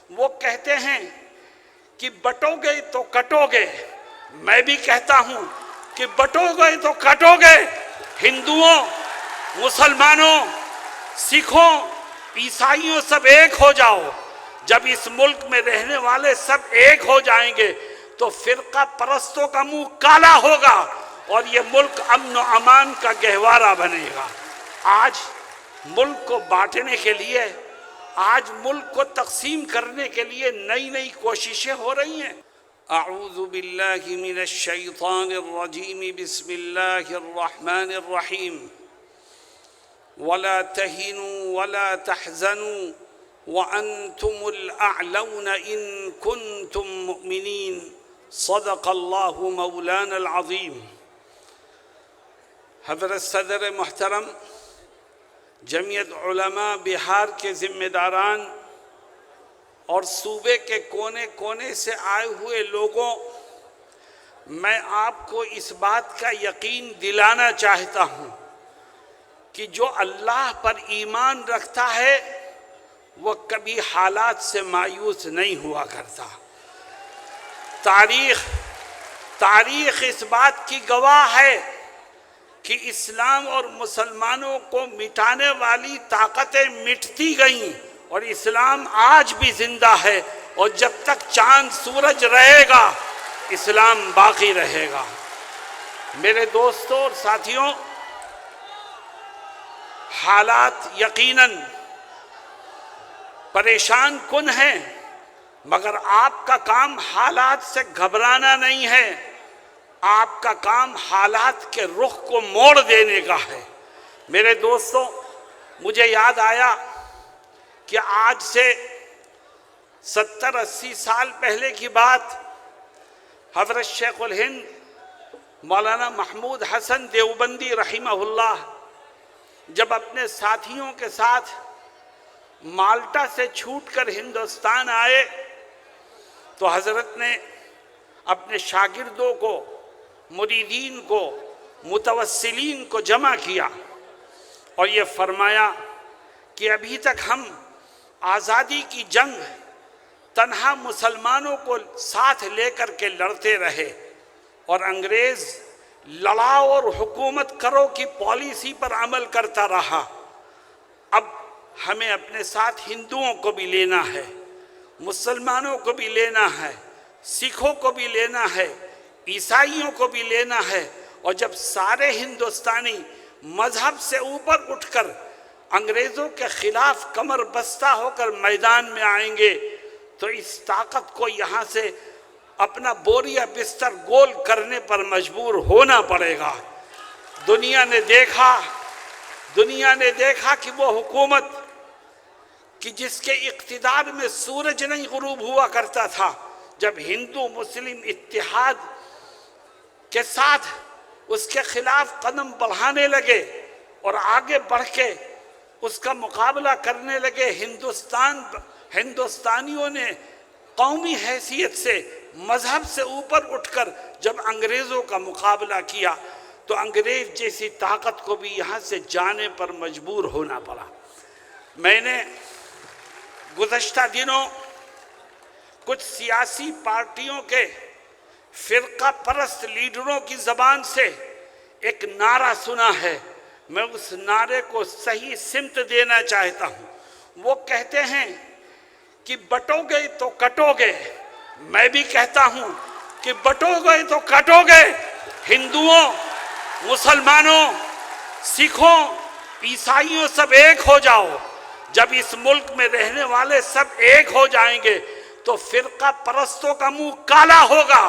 وہ کہتے ہیں کہ بٹو گے تو کٹو گے، میں بھی کہتا ہوں کہ بٹو گے تو کٹو گے۔ ہندوؤں، مسلمانوں، سکھوں، عیسائیوں سب ایک ہو جاؤ۔ جب اس ملک میں رہنے والے سب ایک ہو جائیں گے تو فرقہ پرستوں کا منہ کالا ہوگا اور یہ ملک امن و امان کا گہوارہ بنے گا۔ آج ملک کو بانٹنے کے لیے، آج ملک کو تقسیم کرنے کے لیے نئی نئی کوششیں ہو رہی ہیں۔ اعوذ باللہ من الشیطان الرجیم، بسم اللہ الرحمن الرحیم۔ وَلَا تَهِنُوا وَلَا تَحْزَنُوا وَأَنْتُمُ الْأَعْلَوْنَ إِن كُنتُم مُؤْمِنِينَ صدق اللہ مولانا العظیم۔ حضرت صدر محترم، جمعیت علماء بہار کے ذمہ داران اور صوبے کے کونے کونے سے آئے ہوئے لوگوں، میں آپ کو اس بات کا یقین دلانا چاہتا ہوں کہ جو اللہ پر ایمان رکھتا ہے وہ کبھی حالات سے مایوس نہیں ہوا کرتا۔ تاریخ اس بات کی گواہ ہے کہ اسلام اور مسلمانوں کو مٹانے والی طاقتیں مٹتی گئیں اور اسلام آج بھی زندہ ہے، اور جب تک چاند سورج رہے گا اسلام باقی رہے گا۔ میرے دوستوں اور ساتھیوں، حالات یقیناً پریشان کن ہیں، مگر آپ کا کام حالات سے گھبرانا نہیں ہے، آپ کا کام حالات کے رخ کو موڑ دینے کا ہے۔ میرے دوستوں، مجھے یاد آیا کہ آج سے 70-80 سال پہلے کی بات، حضرت شیخ الہند مولانا محمود حسن دیوبندی رحمہ اللہ جب اپنے ساتھیوں کے ساتھ مالٹا سے چھوٹ کر ہندوستان آئے تو حضرت نے اپنے شاگردوں کو، مریدین کو، متوسلین کو جمع کیا اور یہ فرمایا کہ ابھی تک ہم آزادی کی جنگ تنہا مسلمانوں کو ساتھ لے کر کے لڑتے رہے اور انگریز لڑاؤ اور حکومت کرو کی پالیسی پر عمل کرتا رہا۔ اب ہمیں اپنے ساتھ ہندوؤں کو بھی لینا ہے، مسلمانوں کو بھی لینا ہے، سکھوں کو بھی لینا ہے، عیسائیوں کو بھی لینا ہے، اور جب سارے ہندوستانی مذہب سے اوپر اٹھ کر انگریزوں کے خلاف کمر بستہ ہو کر میدان میں آئیں گے تو اس طاقت کو یہاں سے اپنا بوریا بستر گول کرنے پر مجبور ہونا پڑے گا۔ دنیا نے دیکھا کہ وہ حکومت کہ جس کے اقتدار میں سورج نہیں غروب ہوا کرتا تھا، جب ہندو مسلم اتحاد کے ساتھ اس کے خلاف قدم بڑھانے لگے اور آگے بڑھ کے اس کا مقابلہ کرنے لگے، ہندوستانیوں نے قومی حیثیت سے، مذہب سے اوپر اٹھ کر جب انگریزوں کا مقابلہ کیا تو انگریز جیسی طاقت کو بھی یہاں سے جانے پر مجبور ہونا پڑا۔ میں نے گزشتہ دنوں کچھ سیاسی پارٹیوں کے فرقہ پرست لیڈروں کی زبان سے ایک نعرہ سنا ہے، میں اس نعرے کو صحیح سمت دینا چاہتا ہوں۔ وہ کہتے ہیں کہ بٹو گے تو کٹو گے، میں بھی کہتا ہوں کہ بٹو گے تو کٹو گے۔ ہندوؤں، مسلمانوں، سکھوں، عیسائیوں سب ایک ہو جاؤ۔ جب اس ملک میں رہنے والے سب ایک ہو جائیں گے تو فرقہ پرستوں کا منہ کالا ہوگا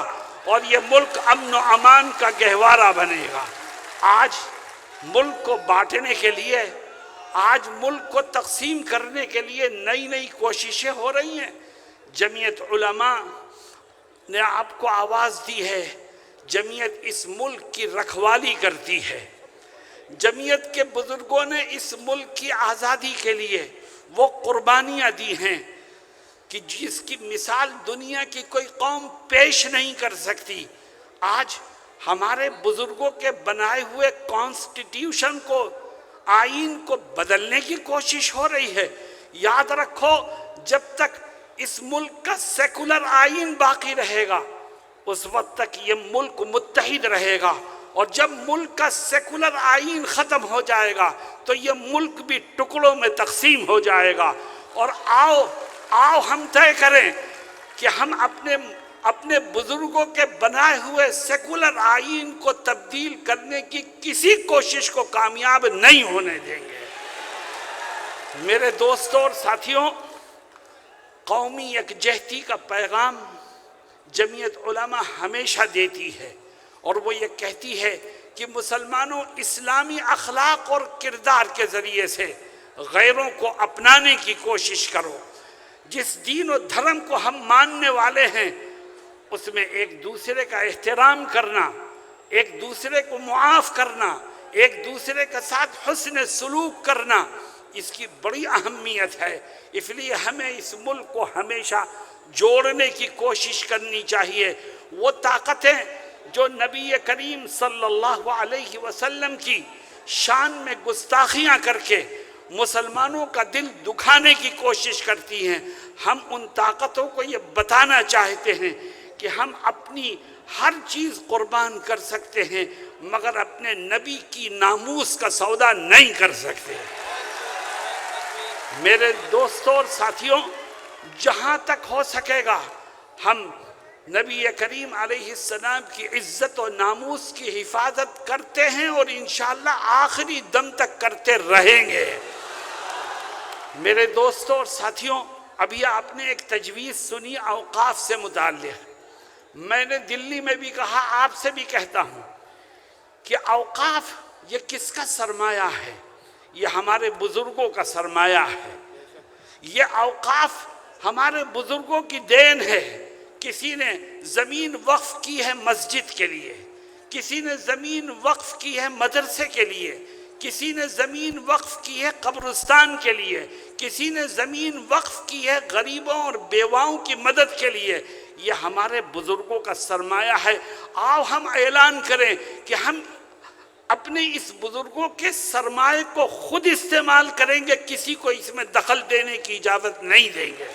اور یہ ملک امن و امان کا گہوارہ بنے گا۔ آج ملک کو بانٹنے کے لیے، آج ملک کو تقسیم کرنے کے لیے نئی نئی کوششیں ہو رہی ہیں۔ جمعیت علماء نے آپ کو آواز دی ہے، جمعیت اس ملک کی رکھوالی کرتی ہے۔ جمعیت کے بزرگوں نے اس ملک کی آزادی کے لیے وہ قربانیاں دی ہیں کہ جس کی مثال دنیا کی کوئی قوم پیش نہیں کر سکتی۔ آج ہمارے بزرگوں کے بنائے ہوئے کانسٹیٹیوشن کو، آئین کو بدلنے کی کوشش ہو رہی ہے۔ یاد رکھو، جب تک اس ملک کا سیکولر آئین باقی رہے گا اس وقت تک یہ ملک متحد رہے گا، اور جب ملک کا سیکولر آئین ختم ہو جائے گا تو یہ ملک بھی ٹکڑوں میں تقسیم ہو جائے گا۔ اور آؤ ہم طے کریں کہ ہم اپنے بزرگوں کے بنائے ہوئے سیکولر آئین کو تبدیل کرنے کی کسی کوشش کو کامیاب نہیں ہونے دیں گے۔ میرے دوستوں اور ساتھیوں، قومی یکجہتی کا پیغام جمعیت علماء ہمیشہ دیتی ہے، اور وہ یہ کہتی ہے کہ مسلمانوں اسلامی اخلاق اور کردار کے ذریعے سے غیروں کو اپنانے کی کوشش کرو۔ جس دین و دھرم کو ہم ماننے والے ہیں اس میں ایک دوسرے کا احترام کرنا، ایک دوسرے کو معاف کرنا، ایک دوسرے کے ساتھ حسن سلوک کرنا، اس کی بڑی اہمیت ہے۔ اس لیے ہمیں اس ملک کو ہمیشہ جوڑنے کی کوشش کرنی چاہیے۔ وہ طاقتیں جو نبی کریم صلی اللہ علیہ وسلم کی شان میں گستاخیاں کر کے مسلمانوں کا دل دکھانے کی کوشش کرتی ہیں، ہم ان طاقتوں کو یہ بتانا چاہتے ہیں کہ ہم اپنی ہر چیز قربان کر سکتے ہیں مگر اپنے نبی کی ناموس کا سودا نہیں کر سکتے۔ میرے دوستوں اور ساتھیوں، جہاں تک ہو سکے گا ہم نبی کریم علیہ السلام کی عزت و ناموس کی حفاظت کرتے ہیں اور انشاءاللہ آخری دم تک کرتے رہیں گے۔ میرے دوستوں اور ساتھیوں، ابھی آپ نے ایک تجویز سنی اوقاف سے متعلق۔ میں نے دلی میں بھی کہا، آپ سے بھی کہتا ہوں کہ اوقاف یہ کس کا سرمایہ ہے؟ یہ ہمارے بزرگوں کا سرمایہ ہے۔ یہ اوقاف ہمارے بزرگوں کی دین ہے۔ کسی نے زمین وقف کی ہے مسجد کے لیے، کسی نے زمین وقف کی ہے مدرسے کے لیے، کسی نے زمین وقف کی ہے قبرستان کے لیے، کسی نے زمین وقف کی ہے غریبوں اور بیواؤں کی مدد کے لیے۔ یہ ہمارے بزرگوں کا سرمایہ ہے۔ آؤ ہم اعلان کریں کہ ہم اپنے اس بزرگوں کے سرمایہ کو خود استعمال کریں گے، کسی کو اس میں دخل دینے کی اجازت نہیں دیں گے۔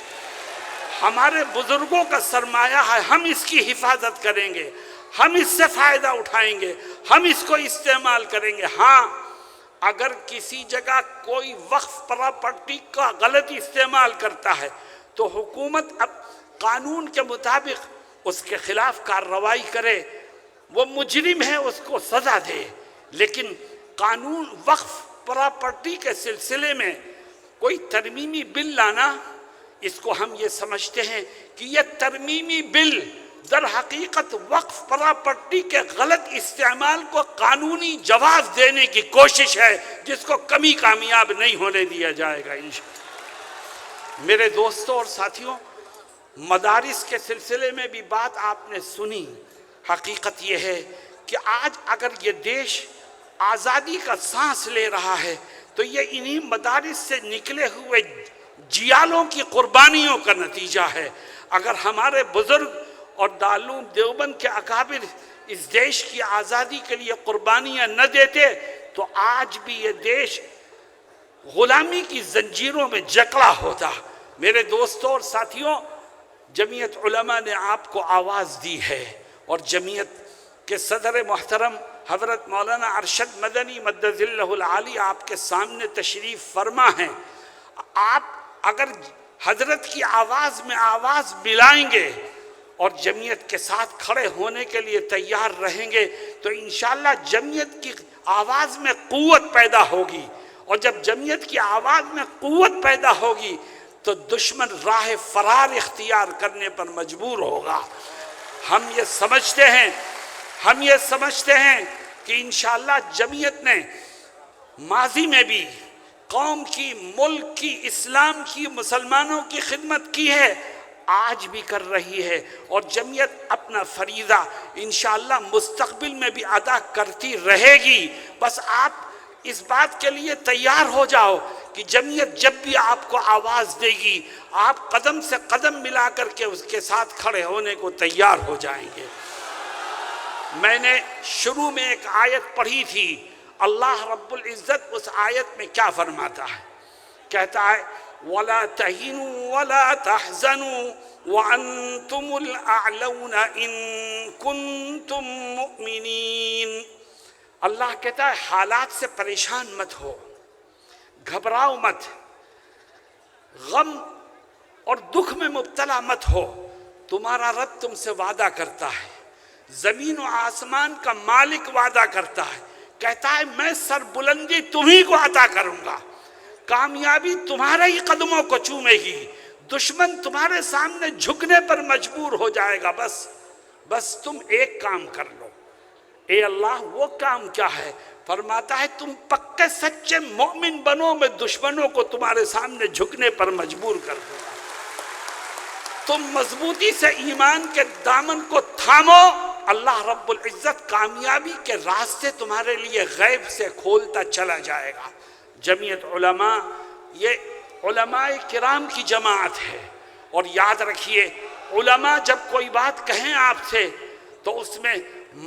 ہمارے بزرگوں کا سرمایہ ہے، ہم اس کی حفاظت کریں گے، ہم اس سے فائدہ اٹھائیں گے، ہم اس کو استعمال کریں گے۔ ہاں، اگر کسی جگہ کوئی وقف پراپرٹی کا غلط استعمال کرتا ہے تو حکومت اب قانون کے مطابق اس کے خلاف کارروائی کرے، وہ مجرم ہے اس کو سزا دے، لیکن قانون وقف پراپرٹی کے سلسلے میں کوئی ترمیمی بل لانا، اس کو ہم یہ سمجھتے ہیں کہ یہ ترمیمی بل در حقیقت وقف پراپرٹی کے غلط استعمال کو قانونی جواز دینے کی کوشش ہے، جس کو کبھی کامیاب نہیں ہونے دیا جائے گا انشاءاللہ۔ میرے دوستوں اور ساتھیوں، مدارس کے سلسلے میں بھی بات آپ نے سنی۔ حقیقت یہ ہے کہ آج اگر یہ دیش آزادی کا سانس لے رہا ہے تو یہ انہی مدارس سے نکلے ہوئے جیالوں کی قربانیوں کا نتیجہ ہے۔ اگر ہمارے بزرگ اور دارالعلوم دیوبند کے اکابر اس دیش کی آزادی کے لیے قربانیاں نہ دیتے تو آج بھی یہ دیش غلامی کی زنجیروں میں جکڑا ہوتا۔ میرے دوستوں اور ساتھیوں، جمعیت علماء نے آپ کو آواز دی ہے، اور جمعیت کے صدر محترم حضرت مولانا ارشد مدنی مدد ظلہ العالی آپ کے سامنے تشریف فرما ہیں۔ آپ اگر حضرت کی آواز میں آواز ملائیں گے اور جمعیت کے ساتھ کھڑے ہونے کے لیے تیار رہیں گے تو انشاءاللہ جمعیت کی آواز میں قوت پیدا ہوگی، اور جب جمعیت کی آواز میں قوت پیدا ہوگی تو دشمن راہ فرار اختیار کرنے پر مجبور ہوگا۔ ہم یہ سمجھتے ہیں کہ انشاءاللہ جمعیت نے ماضی میں بھی قوم کی، ملک کی، اسلام کی، مسلمانوں کی خدمت کی ہے، آج بھی کر رہی ہے، اور جمعیت اپنا فریضہ انشاءاللہ مستقبل میں بھی ادا کرتی رہے گی۔ بس آپ اس بات کے لیے تیار ہو جاؤ کہ جمعیت جب بھی آپ کو آواز دے گی آپ قدم سے قدم ملا کر کے اس کے ساتھ کھڑے ہونے کو تیار ہو جائیں گے۔ میں نے شروع میں ایک آیت پڑھی تھی، اللہ رب العزت اس آیت میں کیا فرماتا ہے؟ کہتا ہے ولا تهنوا ولا تحزنوا وانتم الاعلون ان کنتم مؤمنین۔ اللہ کہتا ہے حالات سے پریشان مت ہو، گھبراؤ مت، غم اور دکھ میں مبتلا مت ہو، تمہارا رب تم سے وعدہ کرتا ہے، زمین و آسمان کا مالک وعدہ کرتا ہے، کہتا ہے میں سر بلندی تمہیں کو عطا کروں گا، کامیابی تمہارے ہی قدموں کو چومے گی، دشمن تمہارے سامنے جھکنے پر مجبور ہو جائے گا، بس تم ایک کام کر لو۔ اے اللہ وہ کام کیا ہے؟ فرماتا ہے تم پکے سچے مومن بنو، میں دشمنوں کو تمہارے سامنے جھکنے پر مجبور کر دوں گا۔ تم مضبوطی سے ایمان کے دامن کو تھامو، اللہ رب العزت کامیابی کے راستے تمہارے لیے غیب سے کھولتا چلا جائے گا۔ جمعیت علماء یہ علماء کرام کی جماعت ہے، اور یاد رکھیے علماء جب کوئی بات کہیں آپ سے تو اس میں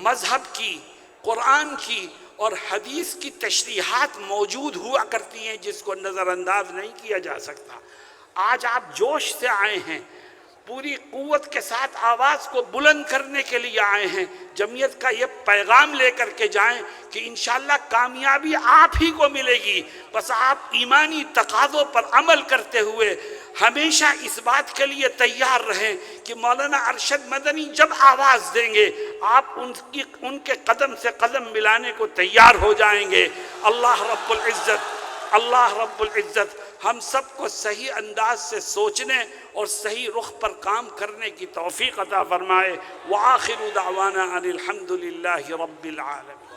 مذہب کی، قرآن کی اور حدیث کی تشریحات موجود ہوا کرتی ہیں، جس کو نظر انداز نہیں کیا جا سکتا۔ آج آپ جوش سے آئے ہیں، پوری قوت کے ساتھ آواز کو بلند کرنے کے لیے آئے ہیں، جمعیت کا یہ پیغام لے کر کے جائیں کہ انشاءاللہ کامیابی آپ ہی کو ملے گی، بس آپ ایمانی تقاضوں پر عمل کرتے ہوئے ہمیشہ اس بات کے لیے تیار رہیں کہ مولانا ارشد مدنی جب آواز دیں گے آپ ان کے قدم سے قدم ملانے کو تیار ہو جائیں گے۔ اللہ رب العزت ہم سب کو صحیح انداز سے سوچنے اور صحیح رخ پر کام کرنے کی توفیق عطا فرمائے۔ وآخر دعوانا ان الحمد للہ رب العالمین۔